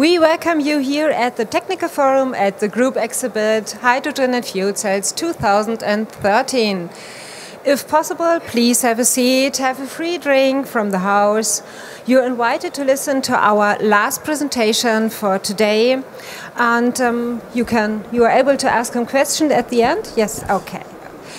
We welcome you here at the Technical Forum at the group exhibit Hydrogen and Fuel Cells 2013. If possible, please have a seat, have a free drink from the house. You're invited to listen to our last presentation for today, and you are able to ask some questions at the end. Yes, okay.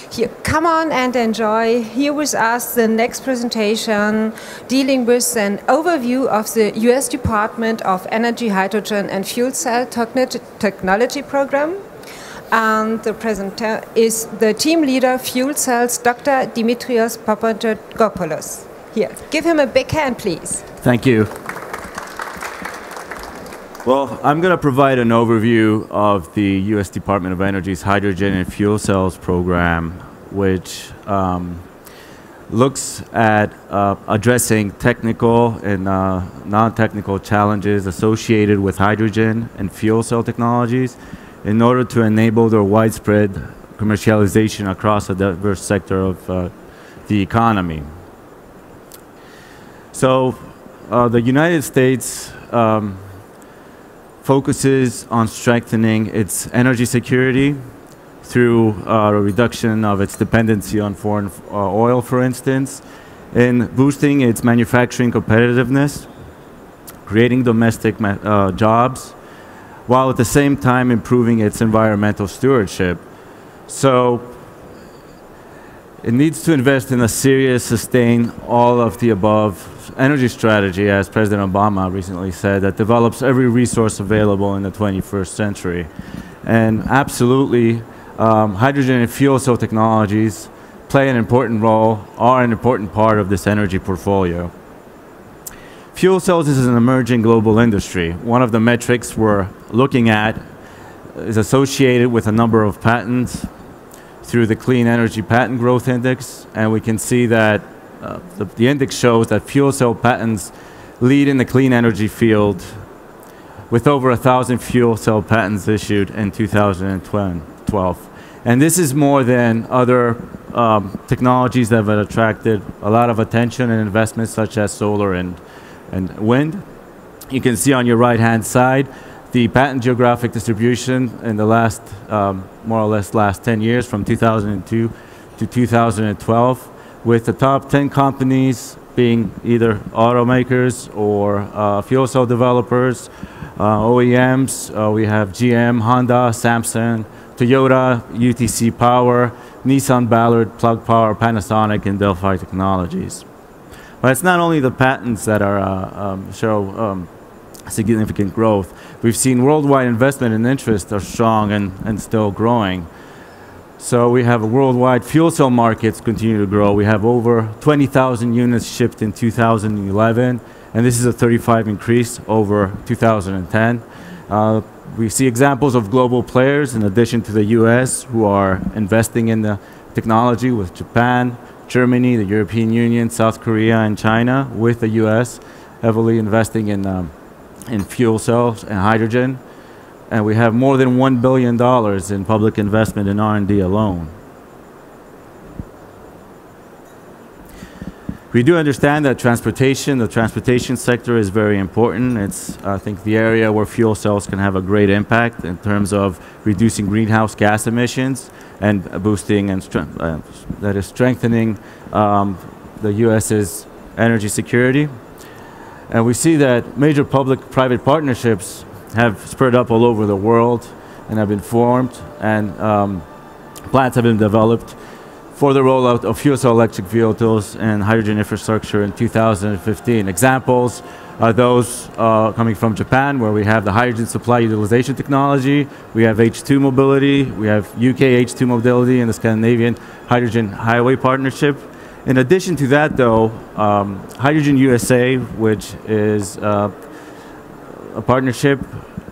Here, come on and enjoy here with us the next presentation dealing with an overview of the US Department of Energy, Hydrogen and Fuel Cell Technology Program. And the presenter is the team leader, Fuel Cells, Dr. Dimitrios Papageorgopoulos. Here, give him a big hand, please. Thank you. Well, I'm going to provide an overview of the U.S. Department of Energy's Hydrogen and Fuel Cells program, which looks at addressing technical and non-technical challenges associated with hydrogen and fuel cell technologies in order to enable their widespread commercialization across a diverse sector of the economy. So the United States focuses on strengthening its energy security through a reduction of its dependency on foreign oil, for instance, and boosting its manufacturing competitiveness, creating domestic jobs, while at the same time improving its environmental stewardship. So it needs to invest in a serious, sustained, all of the above energy strategy, as President Obama recently said, that develops every resource available in the 21st century. And absolutely, hydrogen and fuel cell technologies play an important role, are an important part of this energy portfolio. Fuel cells is an emerging global industry. One of the metrics we're looking at is associated with a number of patents through the Clean Energy Patent Growth Index, and we can see that the index shows that fuel cell patents lead in the clean energy field with over 1,000 fuel cell patents issued in 2012. And this is more than other technologies that have attracted a lot of attention and investment, such as solar and wind. You can see on your right-hand side the patent geographic distribution in the last, more or less last 10 years, from 2002 to 2012, with the top 10 companies being either automakers or fuel cell developers, OEMs. We have GM, Honda, Samsung, Toyota, UTC Power, Nissan, Ballard, Plug Power, Panasonic, and Delphi Technologies. But it's not only the patents that are show significant growth. We've seen worldwide investment and interest are strong and still growing. So we have worldwide fuel cell markets continue to grow. We have over 20,000 units shipped in 2011, and this is a 35% increase over 2010. We see examples of global players in addition to the US who are investing in the technology, with Japan, Germany, the European Union, South Korea, and China, with the US heavily investing in fuel cells and hydrogen. And we have more than $1 billion in public investment in R&D alone. We do understand that the transportation sector is very important. It's, I think, the area where fuel cells can have a great impact in terms of reducing greenhouse gas emissions and boosting and that is strengthening the U.S.'s energy security. And we see that major public-private partnerships have spurred up all over the world and have been formed, and plans have been developed for the rollout of fuel cell electric vehicles and hydrogen infrastructure in 2015. Examples are those coming from Japan, where we have the hydrogen supply utilization technology, we have H2 mobility, we have UK H2 mobility, and the Scandinavian Hydrogen Highway Partnership. In addition to that, though, Hydrogen USA, which is a partnership,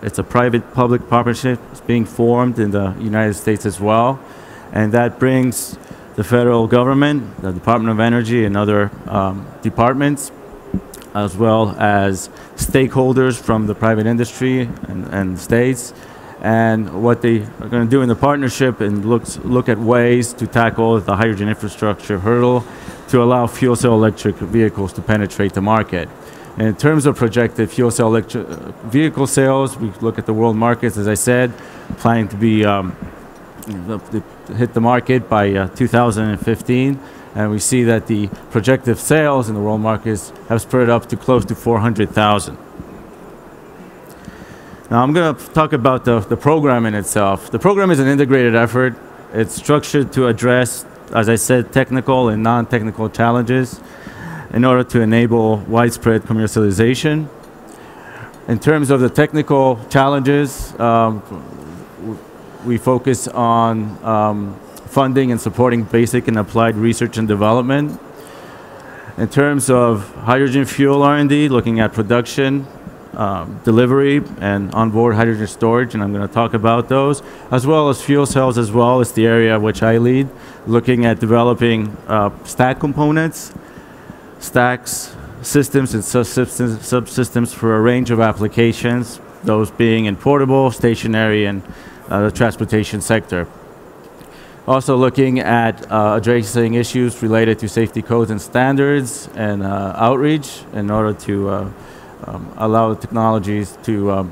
it's a private-public partnership, it's being formed in the United States as well, and that brings the federal government, the Department of Energy, and other departments, as well as stakeholders from the private industry and states. And what they are going to do in the partnership and look at ways to tackle the hydrogen infrastructure hurdle to allow fuel cell electric vehicles to penetrate the market. In terms of projected fuel cell electric vehicle sales, we look at the world markets, as I said, planning to be hit the market by 2015, and we see that the projected sales in the world markets have spread up to close to 400,000. Now I'm going to talk about the program in itself. The program is an integrated effort. It's structured to address, as I said, technical and non-technical challenges in order to enable widespread commercialization. In terms of the technical challenges, we focus on funding and supporting basic and applied research and development. In terms of hydrogen fuel R&D, looking at production, delivery, and onboard hydrogen storage, and I'm going to talk about those, as well as fuel cells as well as the area which I lead, looking at developing stack components, stacks, systems and subsystems for a range of applications, those being in portable, stationary, and the transportation sector. Also looking at addressing issues related to safety codes and standards and outreach in order to allow the technologies to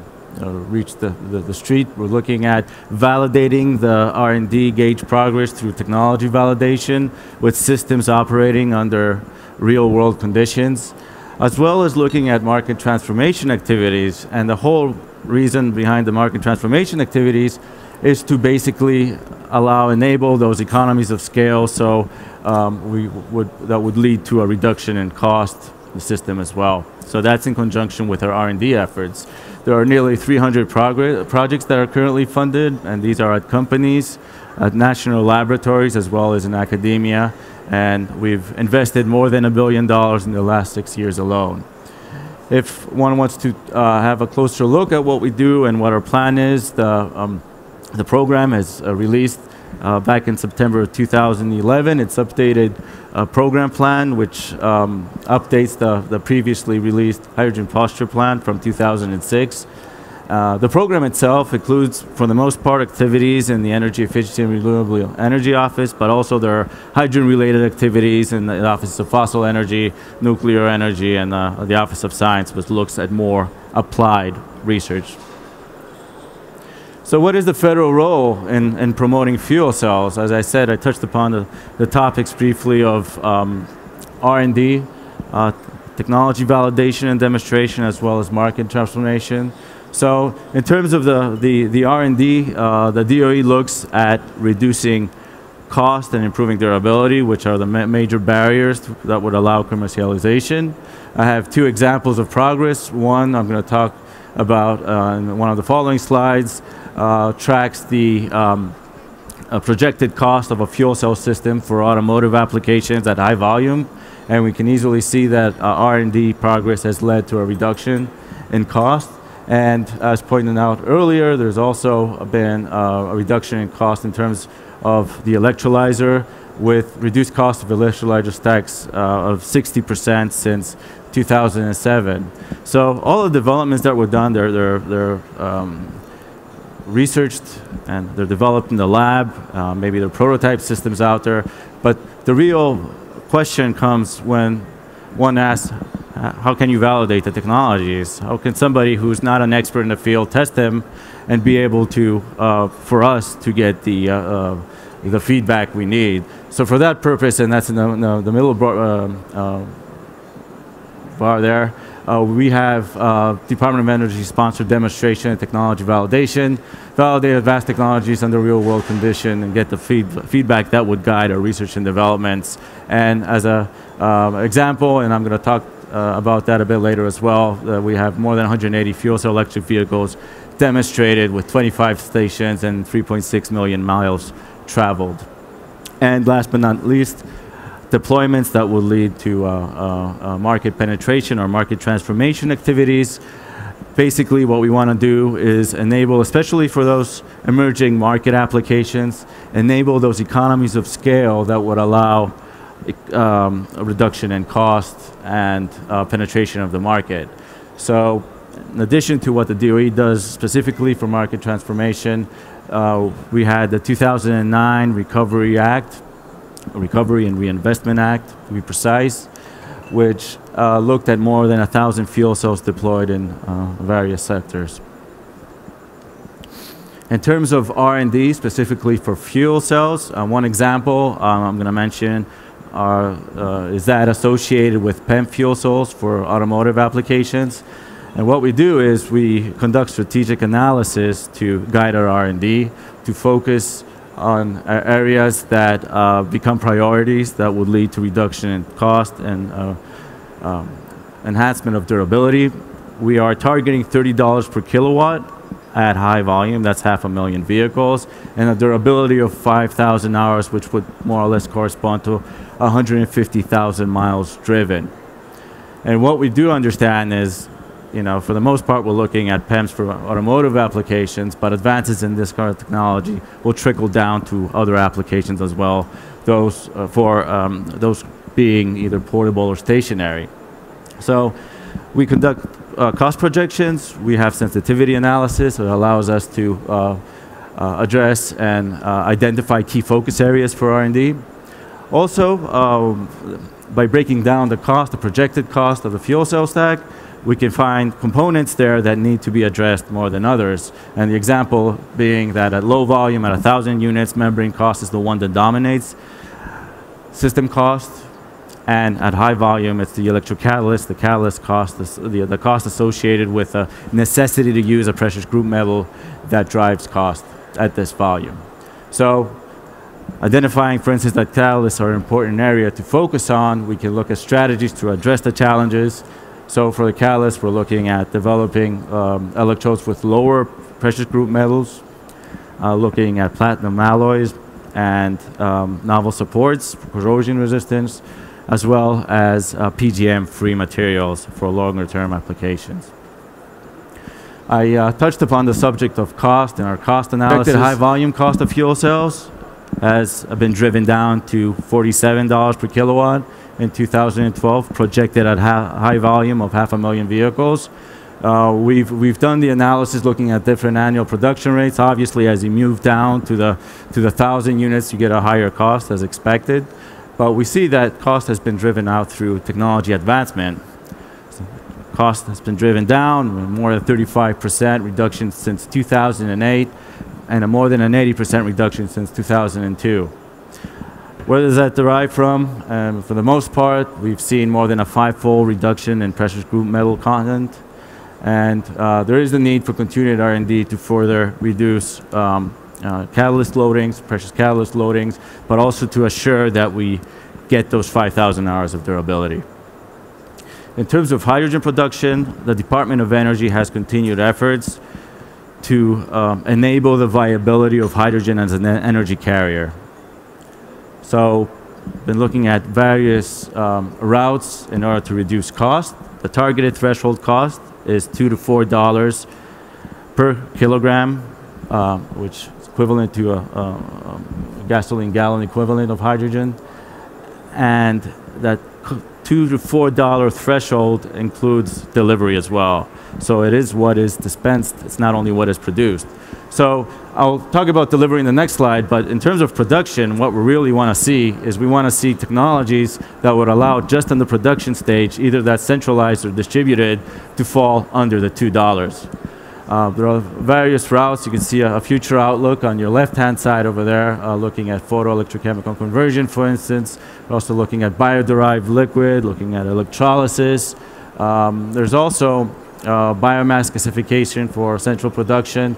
reach the street. We're looking at validating the R&D gauge progress through technology validation with systems operating under real-world conditions, as well as looking at market transformation activities. And the whole reason behind the market transformation activities is to basically enable those economies of scale, so that would lead to a reduction in cost in the system as well. So that's in conjunction with our R&D efforts. There are nearly 300 projects that are currently funded, and these are at companies, at national laboratories, as well as in academia. And we've invested more than $1 billion in the last 6 years alone. If one wants to have a closer look at what we do and what our plan is, the program is released back in September of 2011. It's updated program plan, which updates the previously released hydrogen posture plan from 2006. The program itself includes, for the most part, activities in the Energy Efficiency and Renewable Energy Office, but also there are hydrogen-related activities in the Office of Fossil Energy, Nuclear Energy, and the Office of Science, which looks at more applied research. So what is the federal role in promoting fuel cells? As I said, I touched upon the topics briefly of R&D, technology validation and demonstration, as well as market transformation. So in terms of the R&D, the DOE looks at reducing cost and improving durability, which are the major barriers that would allow commercialization. I have two examples of progress. One I'm going to talk about in one of the following slides, tracks the projected cost of a fuel cell system for automotive applications at high volume, and we can easily see that R&D progress has led to a reduction in cost. And as pointed out earlier, there's also been a reduction in cost in terms of the electrolyzer, with reduced cost of electrolyzer stacks of 60% since 2007. So all the developments that were done, they're researched and they're developed in the lab. Maybe there are prototype systems out there, but the real question comes when one asks, how can you validate the technologies? How can somebody who's not an expert in the field test them and be able to, for us to get the feedback we need? So for that purpose, and that's in the middle bar there, we have Department of Energy sponsored demonstration and technology validation, validate advanced technologies under real world condition and get the feedback that would guide our research and developments. And as an example, and I'm going to talk about that a bit later as well, we have more than 180 fuel cell electric vehicles demonstrated with 25 stations and 3.6 million miles traveled. And last but not least, deployments that will lead to market penetration or market transformation activities. Basically what we want to do is enable, especially for those emerging market applications, enable those economies of scale that would allow a reduction in cost and penetration of the market. So in addition to what the DOE does specifically for market transformation, we had the 2009 Recovery and Reinvestment Act, to be precise, which looked at more than 1,000 fuel cells deployed in various sectors. In terms of R&D, specifically for fuel cells, one example I'm going to mention is that associated with PEM fuel cells for automotive applications. And what we do is we conduct strategic analysis to guide our R&D to focus on areas that become priorities that would lead to reduction in cost and enhancement of durability. We are targeting $30 per kilowatt at high volume, that's 500,000 vehicles, and a durability of 5,000 hours, which would more or less correspond to 150,000 miles driven. And what we do understand is, for the most part, we're looking at PEMs for automotive applications, but advances in this kind of technology will trickle down to other applications as well, those being either portable or stationary. So we conduct cost projections. We have sensitivity analysis that allows us to address and identify key focus areas for R&D. Also, by breaking down the projected cost of the fuel cell stack, we can find components there that need to be addressed more than others. And the example being that at low volume, at 1,000 units, membrane cost is the one that dominates system cost. And at high volume, it's the electrocatalyst, the catalyst cost, the cost associated with the necessity to use a precious group metal that drives cost at this volume. So identifying, for instance, that catalysts are an important area to focus on, we can look at strategies to address the challenges. So for the catalyst, we're looking at developing electrodes with lower precious group metals, looking at platinum alloys and novel supports for corrosion resistance, as well as PGM-free materials for longer-term applications. I touched upon the subject of cost in our cost analysis. The high-volume cost of fuel cells has been driven down to $47 per kilowatt in 2012, projected at high volume of 500,000 vehicles. We've done the analysis looking at different annual production rates. Obviously, as you move down to the 1,000 units, you get a higher cost as expected. But we see that cost has been driven out through technology advancement. So cost has been driven down, more than 35% reduction since 2008, and a more than an 80% reduction since 2002. Where does that derive from? For the most part, we've seen more than a 5-fold reduction in precious group metal content. And there is the need for continued R&D to further reduce catalyst loadings, precious catalyst loadings, but also to assure that we get those 5,000 hours of durability. In terms of hydrogen production, the Department of Energy has continued efforts to enable the viability of hydrogen as an energy carrier. So, been looking at various routes in order to reduce cost. The targeted threshold cost is $2 to $4 per kilogram, which is equivalent to a gasoline gallon equivalent of hydrogen. And that $2 to $4 threshold includes delivery as well. So it is what is dispensed, it's not only what is produced. So I'll talk about delivery in the next slide, but in terms of production, what we really want to see is we want to see technologies that would allow just on the production stage, either that's centralized or distributed, to fall under the $2. There are various routes. You can see a future outlook on your left-hand side over there, looking at photoelectrochemical conversion, for instance. We're also looking at bio-derived liquid, looking at electrolysis. There's also biomass gasification for central production,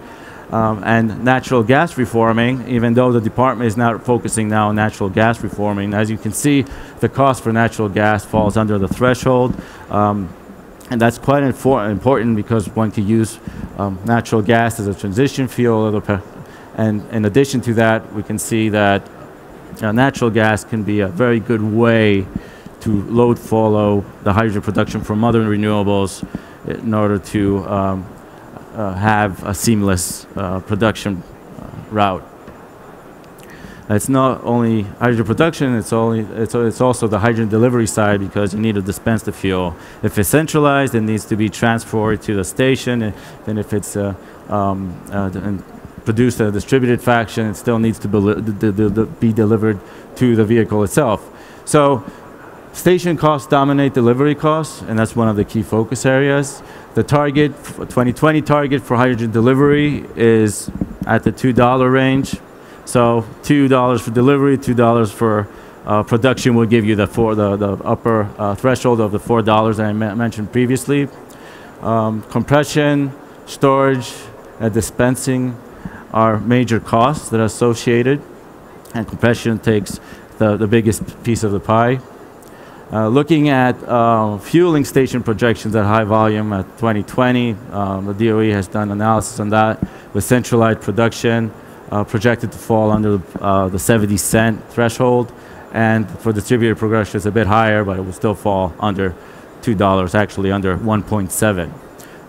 and natural gas reforming, even though the department is not focusing now on natural gas reforming. As you can see, the cost for natural gas falls under the threshold. And that's quite important because one can use natural gas as a transition fuel. And in addition to that, we can see that natural gas can be a very good way to load follow the hydrogen production from other renewables in order to have a seamless production route. It's not only hydrogen production, it's also the hydrogen delivery side, because you need to dispense the fuel. If it's centralized, it needs to be transferred to the station, and then if it's produced a distributed fraction, it still needs to be delivered to the vehicle itself. So Station costs dominate delivery costs, and that's one of the key focus areas. The target, 2020 target for hydrogen delivery is at the $2 range. So $2 for delivery, $2 for production will give you the upper threshold of the $4 that I mentioned previously. Compression, storage, and dispensing are major costs that are associated, and compression takes the biggest piece of the pie. Looking at fueling station projections at high volume at 2020, the DOE has done analysis on that with centralized production projected to fall under the 70-cent threshold, and for distributed production it's a bit higher, but it will still fall under $2, actually under 1.7.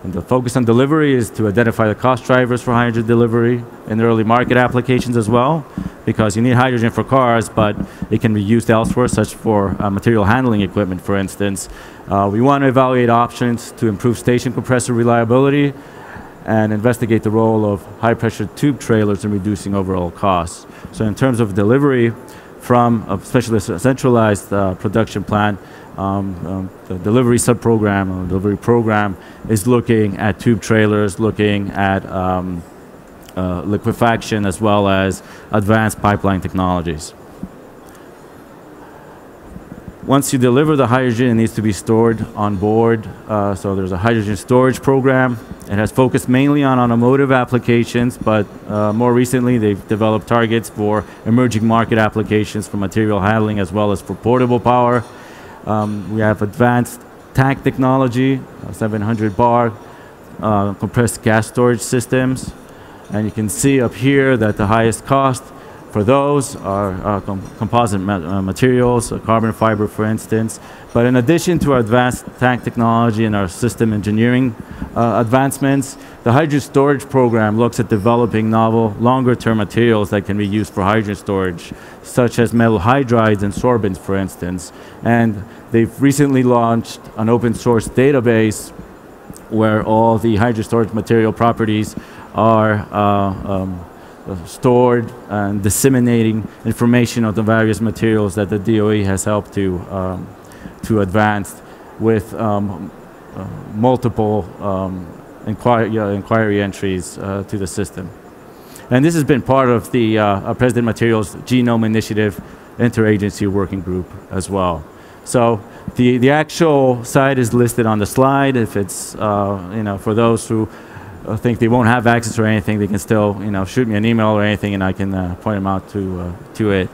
And the focus on delivery is to identify the cost drivers for hydrogen delivery in early market applications as well, because you need hydrogen for cars, but it can be used elsewhere, such for material handling equipment, for instance. We want to evaluate options to improve station compressor reliability and investigate the role of high-pressure tube trailers in reducing overall costs. So in terms of delivery from especially a centralized production plant, the delivery sub-program or delivery program is looking at tube trailers, looking at liquefaction as well as advanced pipeline technologies. Once you deliver the hydrogen, it needs to be stored on board. So there's a hydrogen storage program. It has focused mainly on automotive applications, but more recently they've developed targets for emerging market applications for material handling as well as for portable power. We have advanced tank technology, 700 bar compressed gas storage systems. And you can see up here that the highest cost for those are composite materials, carbon fiber, for instance. But in addition to our advanced tank technology and our system engineering advancements, the hydrogen storage program looks at developing novel, longer-term materials that can be used for hydrogen storage, such as metal hydrides and sorbents, for instance. And they've recently launched an open-source database where all the hydrogen storage material properties are stored and disseminating information of the various materials that the DOE has helped to advance with multiple inquiry entries to the system. And this has been part of the President Materials Genome Initiative Interagency Working Group as well. So the actual site is listed on the slide. If it's for those who think they won't have access or anything, they can still shoot me an email or anything, and I can point them out to it.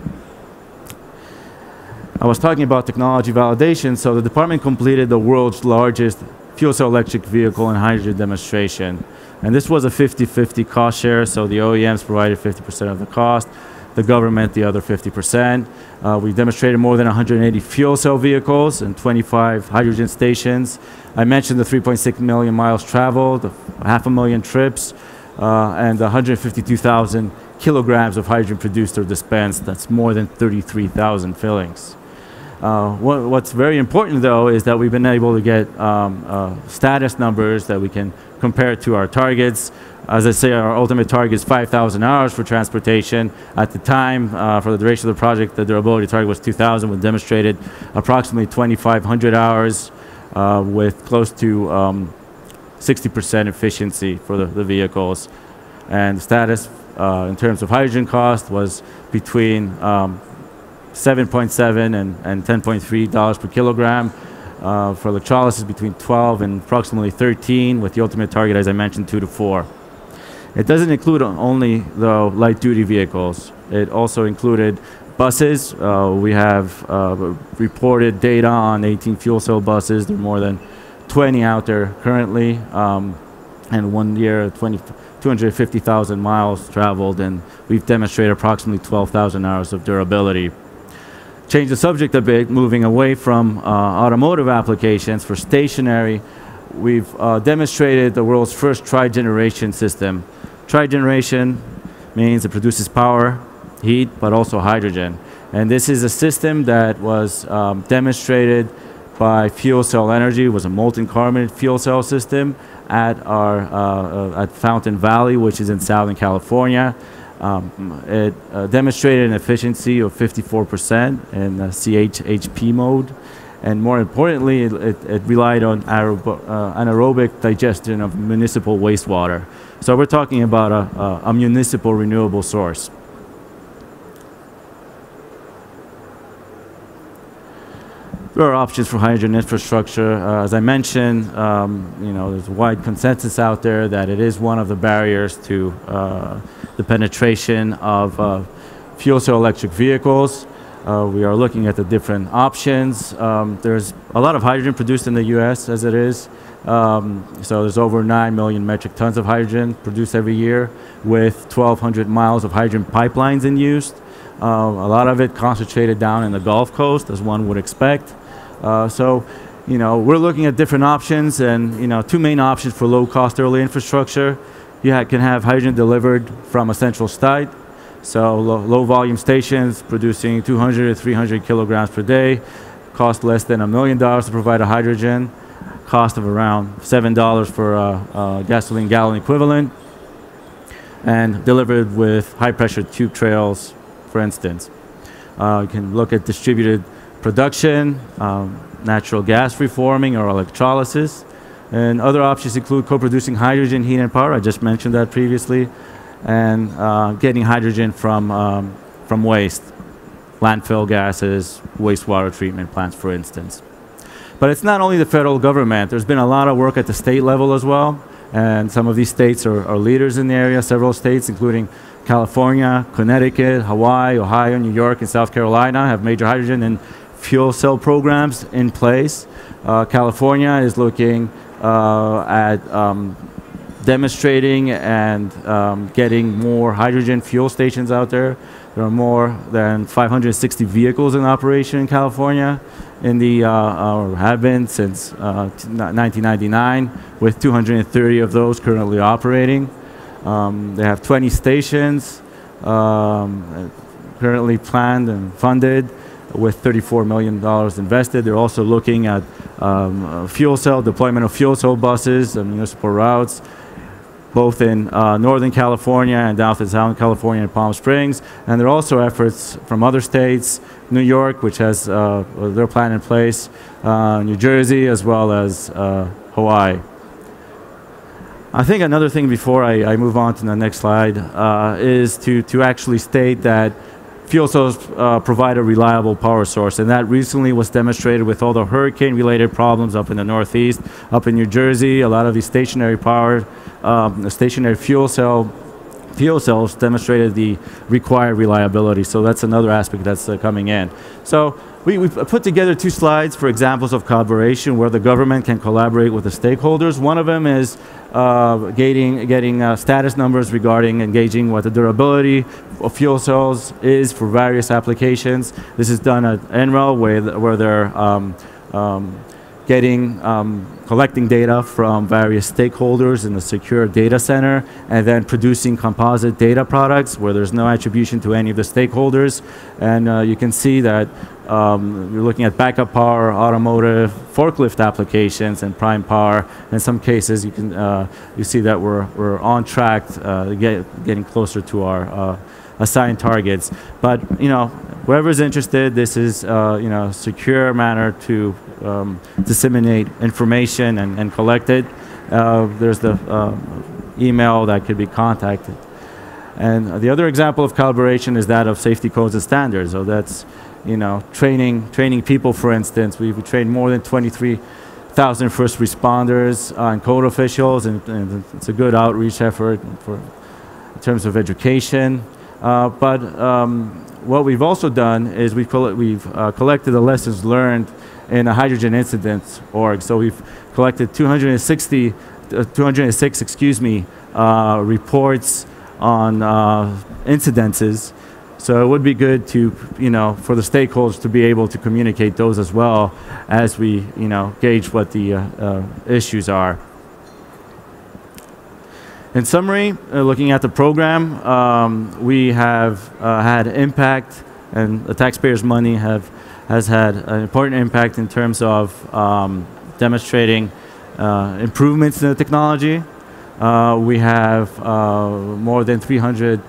I was talking about technology validation. So the department completed the world's largest fuel cell electric vehicle and hydrogen demonstration, and this was a 50-50 cost share. So the OEMs provided 50% of the cost, the government the other 50%. We demonstrated more than 180 fuel cell vehicles and 25 hydrogen stations. I mentioned the 3.6 million miles traveled, 500,000 trips, and 152,000 kilograms of hydrogen produced or dispensed. That's more than 33,000 fillings. What's very important, though, is that we've been able to get status numbers that we can compare to our targets. As I say, our ultimate target is 5,000 hours for transportation. At the time, for the duration of the project, the durability target was 2,000. We demonstrated approximately 2,500 hours with close to 60% efficiency for the vehicles. And the status in terms of hydrogen cost was between $7.7 and $10.3 per kilogram. For electrolysis, between 12 and approximately 13, with the ultimate target, as I mentioned, 2 to 4. It doesn't include only, though, light-duty vehicles. It also included buses. We have reported data on 18 fuel cell buses. There are more than 20 out there currently, and 1 year, 250,000 miles traveled, and we've demonstrated approximately 12,000 hours of durability. Change the subject a bit, moving away from automotive applications. For stationary, we've demonstrated the world's first trigeneration system. Trigeneration means it produces power, heat, but also hydrogen. And this is a system that was demonstrated by Fuel Cell Energy. It was a molten carbonate fuel cell system at our at Fountain Valley, which is in Southern California. It demonstrated an efficiency of 54% in CHHP mode. And more importantly, it relied on anaerobic digestion of municipal wastewater. So we're talking about a municipal renewable source. There are options for hydrogen infrastructure. As I mentioned, there's a wide consensus out there that it is one of the barriers to the penetration of fuel cell electric vehicles. We are looking at the different options. There's a lot of hydrogen produced in the US as it is. So there's over 9 million metric tons of hydrogen produced every year with 1,200 miles of hydrogen pipelines in use. A lot of it concentrated down in the Gulf Coast, as one would expect. We're looking at different options, and two main options for low-cost early infrastructure. You can have hydrogen delivered from a central site. So low-volume stations producing 200 to 300 kilograms per day, cost less than $1 million to provide a hydrogen, cost of around $7 for a gasoline gallon equivalent, and delivered with high-pressure tube trails, for instance. You can look at distributed production, natural gas reforming or electrolysis, and other options include co-producing hydrogen, heat, and power. I just mentioned that previously. And getting hydrogen from waste, landfill gases, wastewater treatment plants, for instance. But it's not only the federal government. There's been a lot of work at the state level as well, and some of these states are leaders in the area. Several states, including California, Connecticut, Hawaii, Ohio, New York, and South Carolina, have major hydrogen and fuel cell programs in place. California is looking at demonstrating and getting more hydrogen fuel stations out there. There are more than 560 vehicles in operation in California, or have been since 1999, with 230 of those currently operating. They have 20 stations currently planned and funded, with $34 million invested. They're also looking at deployment of fuel cell buses and municipal routes, both in Northern California and down to Southern California and Palm Springs. And there are also efforts from other states, New York, which has their plan in place, New Jersey, as well as Hawaii. I think another thing before I move on to the next slide is to actually state that fuel cells provide a reliable power source, and that recently was demonstrated with all the hurricane-related problems up in the Northeast, up in New Jersey. A lot of these stationary power, stationary fuel cells demonstrated the required reliability. So that's another aspect that's coming in. So we put together two slides for examples of collaboration where the government can collaborate with the stakeholders. One of them is getting status numbers regarding engaging what the durability of fuel cells is for various applications. This is done at NREL, where they're collecting data from various stakeholders in a secure data center, and then producing composite data products where there's no attribution to any of the stakeholders. And you can see that you're looking at backup power, automotive, forklift applications, and prime power. In some cases, you see that we're on track, getting closer to our assigned targets. But whoever's interested, this is a secure manner to disseminate information and collect it. There's the email that could be contacted. And the other example of collaboration is that of safety codes and standards. So that's training people, for instance. We've trained more than 23,000 first responders and code officials, and it's a good outreach effort in terms of education. But what we've also done is we've collected the lessons learned in a hydrogen incidents org. So we've collected 206 reports on incidences. So it would be good to, for the stakeholders to be able to communicate those as well as we, gauge what the issues are. In summary, looking at the program, we have had impact, and the taxpayers' money has had an important impact in terms of demonstrating improvements in the technology. We have more than 300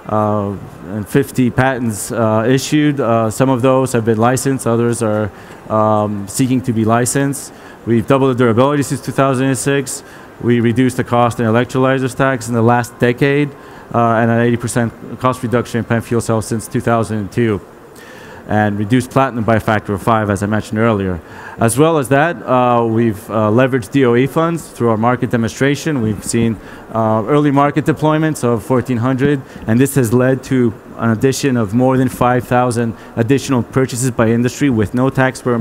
and 50 patents issued. Some of those have been licensed, others are seeking to be licensed. We've doubled the durability since 2006. We reduced the cost in electrolyzer stacks in the last decade, and an 80% cost reduction in PEM fuel cells since 2002. And reduced platinum by a factor of 5, as I mentioned earlier. As well as that, we've leveraged DOE funds through our market demonstration. We've seen early market deployments of 1,400, and this has led to an addition of more than 5,000 additional purchases by industry with no taxpayer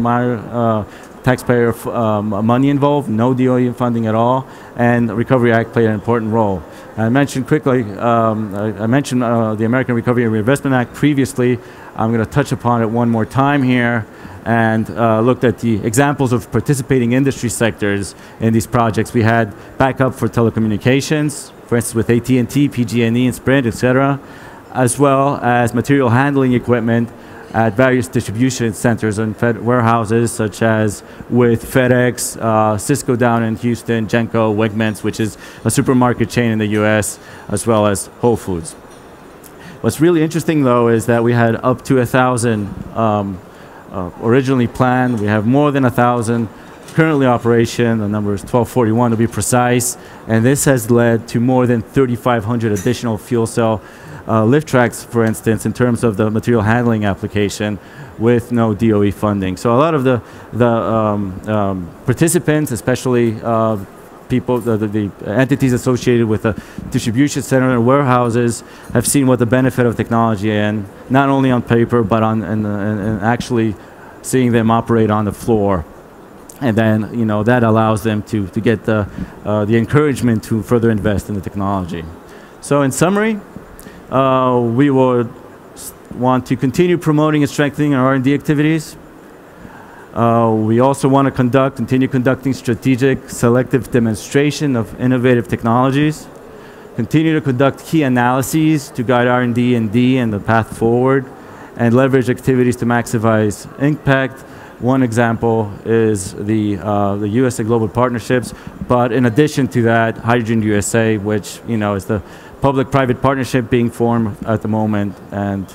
money involved, no DOE funding at all, and the Recovery Act played an important role. I mentioned quickly, I mentioned the American Recovery and Reinvestment Act previously. I'm going to touch upon it one more time here and looked at the examples of participating industry sectors in these projects. We had backup for telecommunications, for instance with AT&T, PG&E, and Sprint, etc., as well as material handling equipment at various distribution centers and warehouses, such as with FedEx, Cisco down in Houston, Genco, Wegmans, which is a supermarket chain in the US, as well as Whole Foods. What's really interesting, though, is that we had up to 1,000 originally planned. We have more than 1,000 currently operation. The number is 1,241 to be precise, and this has led to more than 3,500 additional fuel cell lift tracks, for instance, in terms of the material handling application with no DOE funding. So a lot of the participants, especially people, the entities associated with the distribution center and warehouses, have seen what the benefit of technology and not only on paper but and actually seeing them operate on the floor. And then, you know, that allows them to get the encouragement to further invest in the technology. So in summary, we would want to continue promoting and strengthening our R&D activities. We also want to continue conducting strategic, selective demonstration of innovative technologies, continue to conduct key analyses to guide R&D and D and the path forward, and leverage activities to maximize impact. One example is the USA Global Partnerships, but in addition to that, Hydrogen USA, which, you know, is the public-private partnership being formed at the moment, and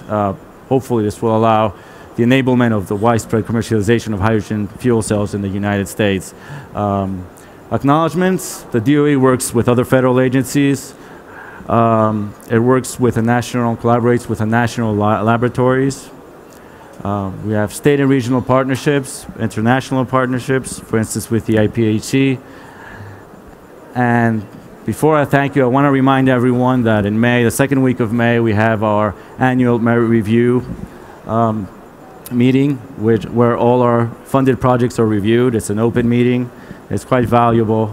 hopefully this will allow the enablement of the widespread commercialization of hydrogen fuel cells in the United States. Acknowledgements, the DOE works with other federal agencies. It works with collaborates with the national laboratories. We have state and regional partnerships, international partnerships, for instance with the IPHE. And before I thank you, I want to remind everyone that in May, the second week of May, we have our annual merit review meeting, where all our funded projects are reviewed. It's an open meeting. It's quite valuable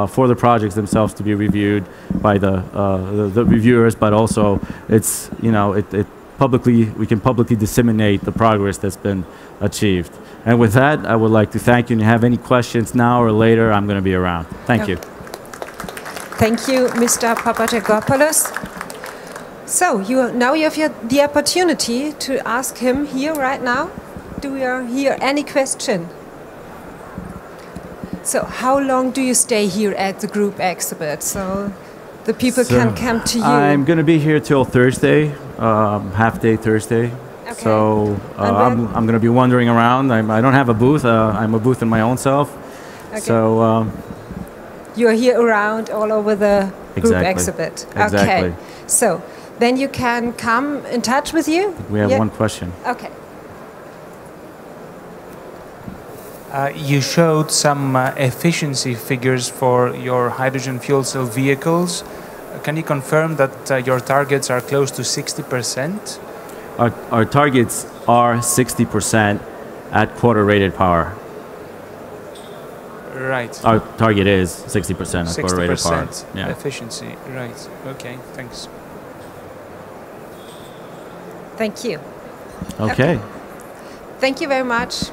for the projects themselves to be reviewed by the reviewers, but also it's, you know, we can publicly disseminate the progress that's been achieved. And with that, I would like to thank you. And if you have any questions now or later, I'm going to be around. Thank you. Thank you, Mr. Papageorgopoulos. So now you have the opportunity to ask him here right now. Do we hear any question? So how long do you stay here at the group exhibit so the people can come to you? I'm going to be here till Thursday, half day Thursday. Okay. So I'm going to be wandering around. I don't have a booth. I'm a booth in my own self. Okay. So you're here around all over the group exhibit. Exactly. Okay. So then you can come in touch with you. We have one question. Okay. You showed some efficiency figures for your hydrogen fuel cell vehicles. Can you confirm that your targets are close to 60%? Our targets are 60% at quarter rated power. Right. Our target is 60% at quarter rated power. 60% efficiency. Right. Okay. Thanks. Thank you. Okay. Thank you very much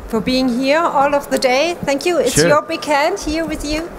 for being here all of the day. Thank you. It's your big hand here with you.